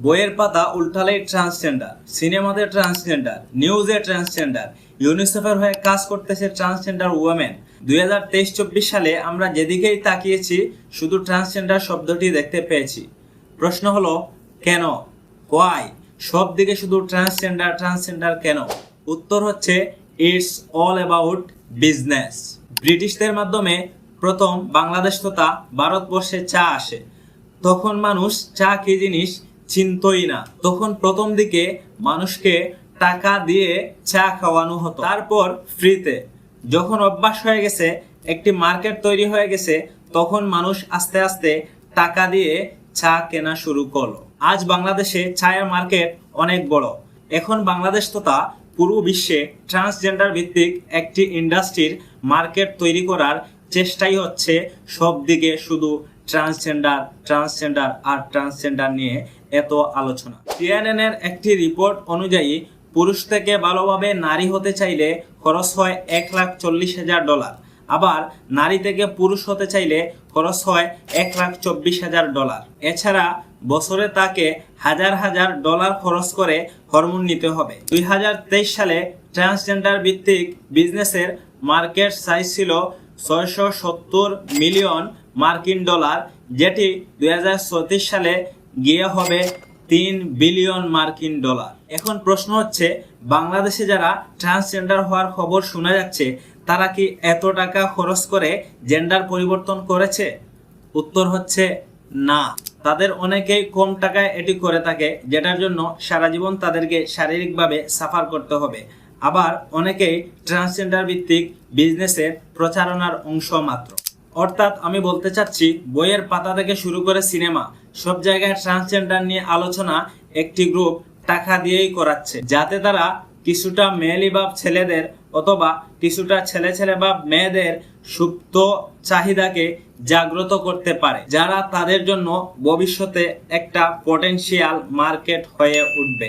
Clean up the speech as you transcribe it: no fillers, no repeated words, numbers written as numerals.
বইয়ের পাতা উল্টালেই ট্রান্সজেন্ডার, সিনেমাতে ট্রান্সজেন্ডার, নিউজে ট্রান্সজেন্ডার, ইউনিসেফের হয়ে কাজ করতেছে ট্রান্সজেন্ডার ওয়ামেন। 2023-24 সালে আমরা যেদিকেই তাকিয়েছি শুধু ট্রান্সজেন্ডার শব্দটি দেখতে পেয়েছি। প্রশ্ন হলো কেন, ওয়াই সব দিকে শুধু ট্রান্সজেন্ডার ট্রান্সজেন্ডার কেন? উত্তর হচ্ছে ইটস অল অ্যাবাউট বিজনেস। ব্রিটিশদের মাধ্যমে প্রথম বাংলাদেশ তথা ভারতবর্ষে চা আসে। তখন মানুষ চা কি জিনিস চিনতই না। তখন প্রথম দিকে মানুষকে টাকা দিয়ে চা খাওয়ানো হতো, তারপর ফ্রিতে। যখন অভ্যাস হয়ে গেছে, একটি মার্কেট তৈরি হয়ে গেছে, তখন মানুষ আস্তে আস্তে টাকা দিয়ে চা কেনা শুরু করলো। আজ বাংলাদেশে চায়ের মার্কেট অনেক বড়। এখন বাংলাদেশ তথা পুরো বিশ্বে ট্রান্সজেন্ডার ভিত্তিক একটি ইন্ডাস্ট্রির মার্কেট তৈরি করার চেষ্টাই হচ্ছে। সব দিকে শুধু ট্রান্সজেন্ডার ট্রান্সজেন্ডার আর ট্রান্সজেন্ডার নিয়ে এত আলোচনা। CNN এর একটি রিপোর্ট অনুযায়ী পুরুষ থেকে ভালোভাবে নারী হতে চাইলে খরচ হয় $1,40,000। আবার নারী থেকে পুরুষ হতে চাইলে খরচ হয় $1,24,000। এছাড়া বছরে তাকে হাজার হাজার ডলার খরচ করে হরমোন নিতে হবে। 2023 সালে ট্রান্সজেন্ডার ভিত্তিক বিজনেসের মার্কেট সাইজ ছিল $670 মিলিয়ন মার্কিন ডলার, যেটি 2034 সালে গিয়ে হবে $3 বিলিয়ন মার্কিন ডলার। এখন প্রশ্ন হচ্ছে, বাংলাদেশে যারা ট্রান্সজেন্ডার হওয়ার খবর শোনা যাচ্ছে, তারা কি এত টাকা খরচ করে জেন্ডার পরিবর্তন করেছে? উত্তর হচ্ছে না। তাদের অনেকেই কম টাকায় এটি করে থাকে, যেটার জন্য সারা জীবন তাদেরকে শারীরিকভাবে সাফার করতে হবে। আবার অনেকেই ট্রান্সজেন্ডার ভিত্তিক বিজনেসের প্রচারণার অংশ মাত্র। অর্থাৎ আমি বলতে চাচ্ছি, বইয়ের পাতা থেকে শুরু করে সিনেমা, সব জায়গায় ট্রান্সজেন্ডার নিয়ে আলোচনা একটি গ্রুপ টাকা দিয়েই করাচ্ছে, যাতে তারা কিছুটা মেয়েলি ভাব ছেলেদের অথবা কিছুটা ছেলে ছেলে ভাব মেয়েদের সুপ্ত চাহিদাকে জাগ্রত করতে পারে, যারা তাদের জন্য ভবিষ্যতে একটা পটেনশিয়াল মার্কেট হয়ে উঠবে।